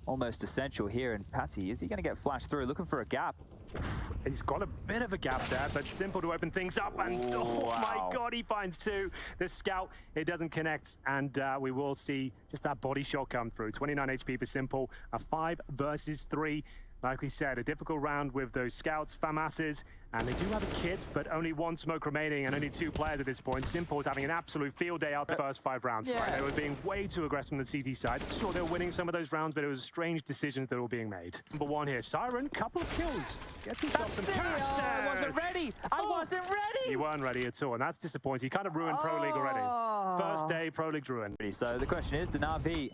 almost essential here. And Patsy, is he going to get flashed through? Looking for a gap. He's got a bit of a gap there, but Simple to open things up. And my God, he finds two. The scout, it doesn't connect. And we will see just that body shot come through. 29 HP for Simple, a 5 versus 3. Like we said, a difficult round with those scouts, FAMASs, and they do have a kit, but only 1 smoke remaining and only 2 players at this point. Simple is having an absolute field day out the first 5 rounds. Yeah. Right? They were being way too aggressive on the CT side. Sure, they were winning some of those rounds, but it was strange decisions that were being made. Number 1 here, Siren, couple of kills. Gets himself some cash there. I wasn't ready. I wasn't ready. You weren't ready at all, and that's disappointing. You kind of ruined Pro League already. First day, Pro League's ruined. So the question is, do NAVI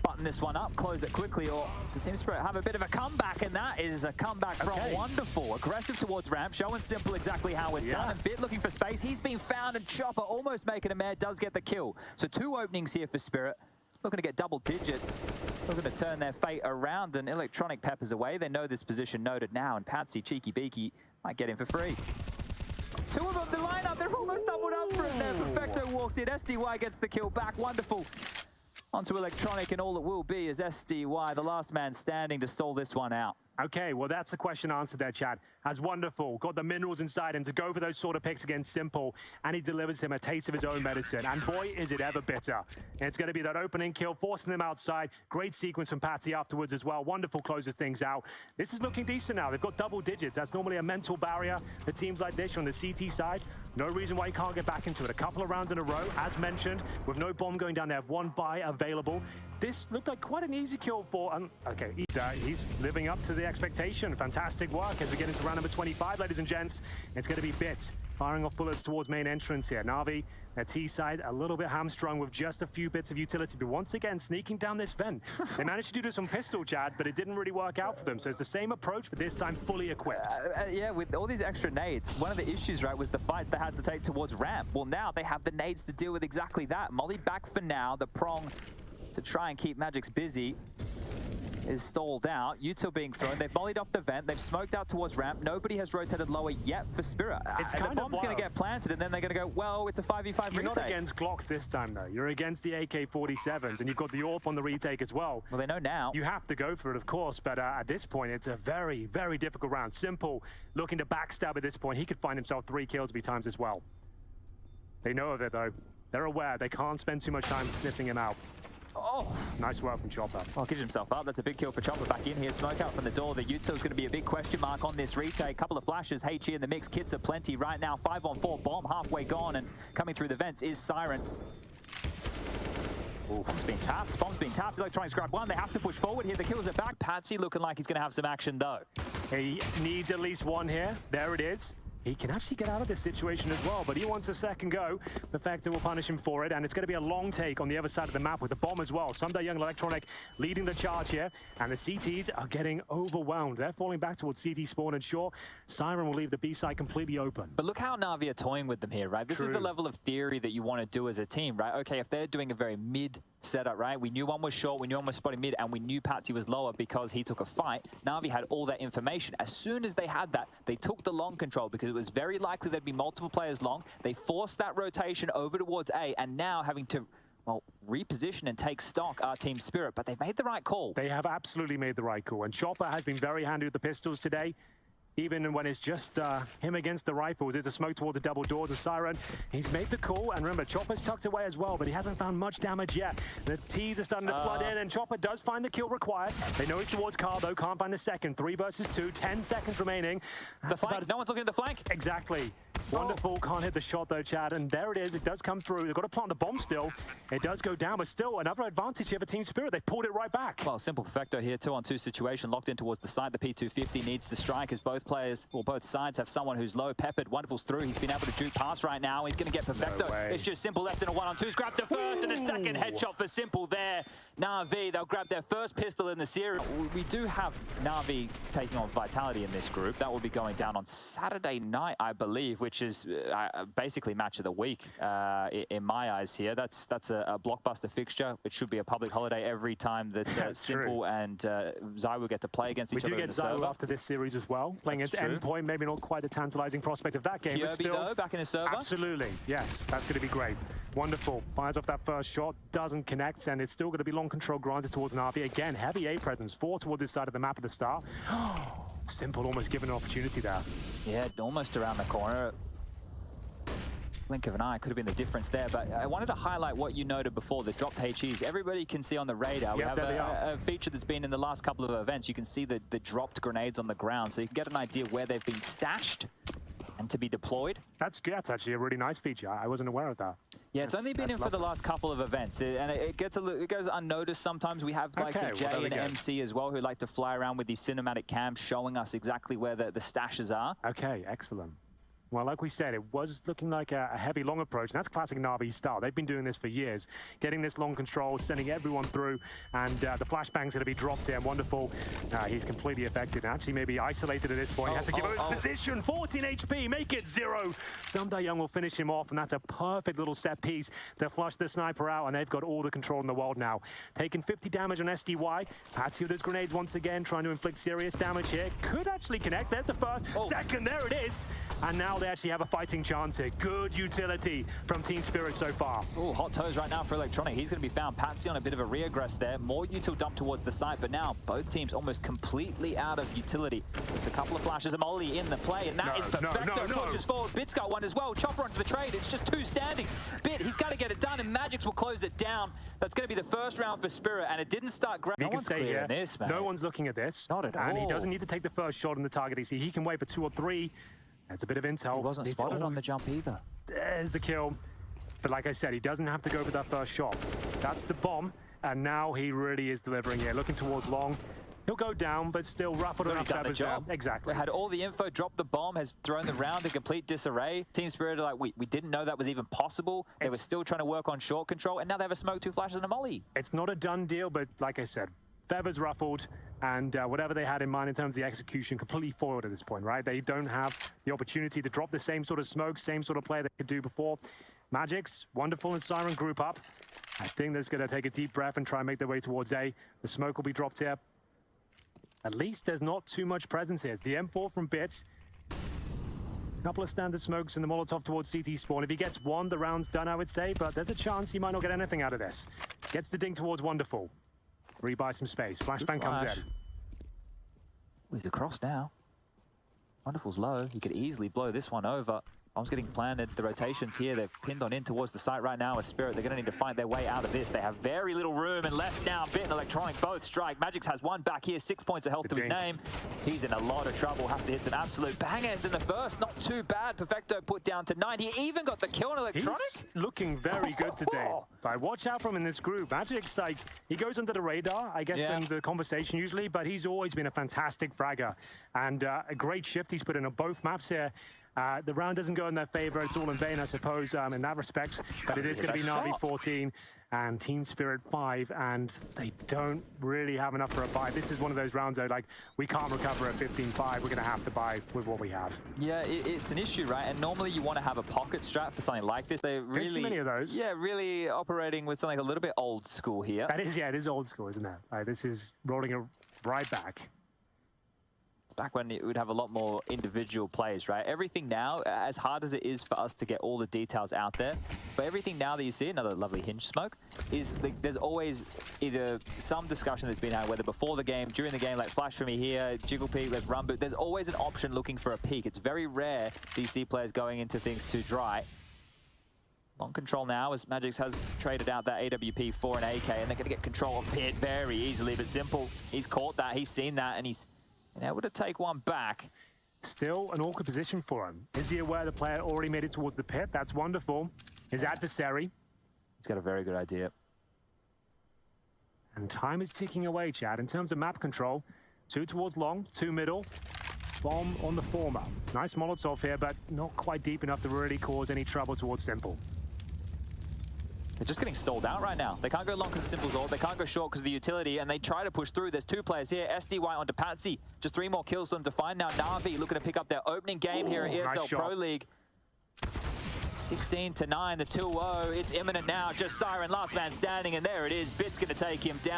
button this one up, close it quickly, or does Team Spirit have a bit of a comeback? And that is a comeback from Wonderful. Aggressive towards ramp, showing Simple exactly how it's done. And Bit looking for space. He's been found, and Chopper almost making a mare, does get the kill. So 2 openings here for Spirit. Looking to get double digits. Looking to turn their fate around, and Electronic peppers away. They know this position noted now, and Patsy, Cheeky Beaky, might get him for free. 2 of them, the lineup, they're almost doubled up for him there. Perfecto walked in, SDY gets the kill back. Wonderful. Onto Electronic, and all it will be is SDY, the last man standing, to stall this one out. Okay, well, that's the question answered there, Chad. As Wonderful got the minerals inside him to go for those sort of picks against Simple, and he delivers him a taste of his own medicine. And boy, is it ever bitter. And it's going to be that opening kill, forcing them outside. Great sequence from Patsy afterwards as well. Wonderful closes things out. This is looking decent now. They've got double digits. That's normally a mental barrier for teams like this on the CT side. No reason why you can't get back into it. A couple of rounds in a row, as mentioned, with no bomb going down. They have 1 buy available. This looked like quite an easy kill for... okay, he's living up to the expectation. Fantastic work as we get into round number 25, ladies and gents. It's going to be Bit firing off bullets towards main entrance here. NAVI, their T side, a little bit hamstrung with just a few bits of utility, but once again, sneaking down this vent. They managed to do this on pistol, Chad, but it didn't really work out for them. So it's the same approach, but this time fully equipped. Yeah, with all these extra nades, one of the issues, right, was the fights they had to take towards ramp. Well, now they have the nades to deal with exactly that. Molly back for now. The prong to try and keep Magix busy is stalled out. Util being thrown. They've mollied off the vent. They've smoked out towards ramp. Nobody has rotated lower yet for Spirit. The bomb's going to get planted, and then they're going to go, well, it's a 5v5 retake. You're not against Glocks this time, though. You're against the AK-47s, and you've got the AWP on the retake as well. Well, they know now. You have to go for it, of course, but at this point, it's a very, very difficult round. Simple looking to backstab at this point. He could find himself 3 kills if he times as well. They know of it, though. They're aware. They can't spend too much time sniffing him out. Oh, nice work from Chopper. Well, gives himself up. That's a big kill for Chopper back in here. Smoke out from the door. The Util is going to be a big question mark on this retake. Couple of flashes. HE in the mix. Kits are plenty right now. 5-on-4. Bomb halfway gone, and coming through the vents is Siren. Bomb's been tapped. Bomb's been tapped. Electronics grab 1. They have to push forward here. The kills are back. Patsy looking like he's going to have some action, though. He needs at least 1 here. There it is. He can actually get out of this situation as well, but he wants a second go. Perfecto will punish him for it, and it's going to be a long take on the other side of the map with the bomb as well. Someday Young Electronic leading the charge here, and the CTs are getting overwhelmed. They're falling back towards CT spawn, and sure, Siren will leave the B side completely open. But look how NAVI are toying with them here, right? This is the level of theory that you want to do as a team, right? Okay, if they're doing a very mid setup, right? We knew one was short, we knew one was spotting mid, and we knew Patsy was lower because he took a fight. NAVI had all that information. As soon as they had that, they took the long control because it was very likely there'd be multiple players long. They forced that rotation over towards A, and now having to, well, reposition and take stock are Team Spirit, but they've made the right call. They have absolutely made the right call, and Chopper has been very handy with the pistols today. Even when it's just him against the rifles. There's a smoke towards the double door to Siren. He's made the call, and remember, Chopper's tucked away as well, but he hasn't found much damage yet. The T's are starting to flood in, and Chopper does find the kill required. They know he's towards Carl, though, can't find the second. 3 versus 2, 10 seconds remaining. The flank, no one's looking at the flank. Exactly. Wonderful, can't hit the shot though, Chad, and there it is. It does come through. They've got to plant the bomb still. It does go down, but still another advantage here for Team Spirit. They've pulled it right back. Well, simple Perfecto here, 2-on-2 situation, locked in towards the side. The P250 needs to strike as both players, or both sides have someone who's low. Peppered, Wonderful's through. He's been able to juke past right now. He's going to get Perfecto. No way. It's just Simple left in a 1-on-2. He's grabbed the first and a second headshot for Simple there. NAVI, they'll grab their first pistol in the series. We do have NAVI taking on Vitality in this group. That will be going down on Saturday night, I believe, which is basically match of the week in my eyes here. That's a blockbuster fixture. It should be a public holiday every time that Simple and Zai will get to play against each other. We do get Zai after this series as well, playing flying its endpoint. Maybe not quite the tantalizing prospect of that game, but still. Though, back in his server. Absolutely, yes, that's going to be great. Wonderful. Fires off that first shot, doesn't connect, and it's still going to be long control granted towards NAVI. Again, heavy A presence, 4 towards this side of the map at the start. Simple almost given an opportunity there. Yeah, almost around the corner. Blink of an eye could have been the difference there, but I wanted to highlight what you noted before, the dropped HEs. Everybody can see on the radar. We have a feature that's been in the last couple of events. You can see the dropped grenades on the ground, so you can get an idea where they've been stashed and to be deployed. That's good. That's actually a really nice feature. I wasn't aware of that. Yeah, it's only been in for the last couple of events, and it goes unnoticed sometimes. We have like Jay and MC as well, who like to fly around with these cinematic cams showing us exactly where the stashes are. Okay, excellent. Well, like we said, it was looking like a heavy long approach, and that's classic NAVI style. They've been doing this for years, getting this long control, sending everyone through, and the flashbang's going to be dropped here. Wonderful. He's completely affected, actually maybe isolated at this point. He has to give up his position. 14 HP, make it 0. Someday Young will finish him off, and that's a perfect little set piece to flush the sniper out, and they've got all the control in the world now. Taking 50 damage on SDY. Patsy with his grenades once again, trying to inflict serious damage here. Could actually connect. There's the first. Second, there it is. And now they actually have a fighting chance here. Good utility from Team Spirit so far. Oh, hot toes right now for Electronic. He's going to be found. Patsy on a bit of a reaggress there. More util dump towards the site, but now both teams almost completely out of utility. Just a couple of flashes of Molly in the play, and that is perfecto. Pushes forward. Bit's got one as well. Chopper onto the trade. It's just 2 standing. Bit, he's got to get it done, and Magix will close it down. That's going to be the first round for Spirit, and it didn't start great. No one's clearing this, man. No one's looking at this. Not at all. And he doesn't need to take the first shot on the target. He can wait for 2 or 3. That's a bit of intel. He wasn't spotted on the jump either. There's the kill. But like I said, he doesn't have to go for that first shot. That's the bomb, and now he really is delivering here. Looking towards long. He'll go down, but still ruffled enough feathers there. Exactly. Had all the info, dropped the bomb, has thrown the round in complete disarray. Team Spirit are like, we didn't know that was even possible. They were still trying to work on short control, and now they have a smoke, 2 flashes, and a molly. It's not a done deal, but like I said, feathers ruffled, and whatever they had in mind in terms of the execution, completely foiled at this point, right? They don't have the opportunity to drop the same sort of smoke, same sort of play they could do before. Magix, Wonderful and Siren group up. I think they're going to take a deep breath and try and make their way towards A. The smoke will be dropped here. At least there's not too much presence here. It's the M4 from Bits. Couple of standard smokes and the Molotov towards CT spawn. If he gets one, the round's done, I would say, but there's a chance he might not get anything out of this. Gets the ding towards Wonderful. Rebuy some space. Flashbang comes in. He's across now. Wonderful's low. He could easily blow this one over. Bomb's getting planted. The rotations here, they're pinned on in towards the site right now. As Spirit, they're going to need to find their way out of this. They have very little room and less now. Bit and Electronic both strike. Magix has one back here, 6 points of health to his name. He's in a lot of trouble. Have to hit some absolute bangers in the first. Not too bad. Perfecto put down to 9. He even got the kill on Electronic. He's looking very good today. But watch out for him in this group. Magix, like, he goes under the radar, I guess, in the conversation usually, but he's always been a fantastic fragger. And a great shift he's put in on both maps here. The round doesn't go in their favor. It's all in vain, I suppose, in that respect. But it is going to be NAVI 14 and Team Spirit 5, and they don't really have enough for a buy. This is one of those rounds, though, like, we can't recover at 15-5. We're going to have to buy with what we have. Yeah, it's an issue, right? And normally you want to have a pocket strat for something like this. They're really... too many of those. Yeah, really operating with something a little bit old school here. That is, yeah, it is old school, isn't it? Like, this is rolling it right back. Back when it would have a lot more individual plays, right? Everything now, as hard as it is for us to get all the details out there, but everything now that you see, another lovely hinge smoke, is like, there's always either some discussion that's been had, whether before the game, during the game, like flash for me here, jiggle peek, let's run, but there's always an option looking for a peek. It's very rare that you see players going into things too dry. Long control now as Magix has traded out that AWP for an AK, and they're going to get control of Pit very easily, but Simple, he's caught that, he's seen that, and he's able to take one back. Still an awkward position for him. Is he aware the player already made it towards the pit? That's Wonderful. His adversary. He's got a very good idea. And time is ticking away, Chad. In terms of map control, 2 towards long, 2 middle. Bomb on the former. Nice Molotov here, but not quite deep enough to really cause any trouble towards Simple. They're just getting stalled out right now. They can't go long because of Simple's ult. They can't go short because of the utility, and they try to push through. There's 2 players here. SDY onto Patsy. Just 3 more kills for them to find. Now NAVI looking to pick up their opening game here at ESL Pro League. 16-9, the 2-0. It's imminent now. Just Siren, last man standing, and there it is. Bit's going to take him down.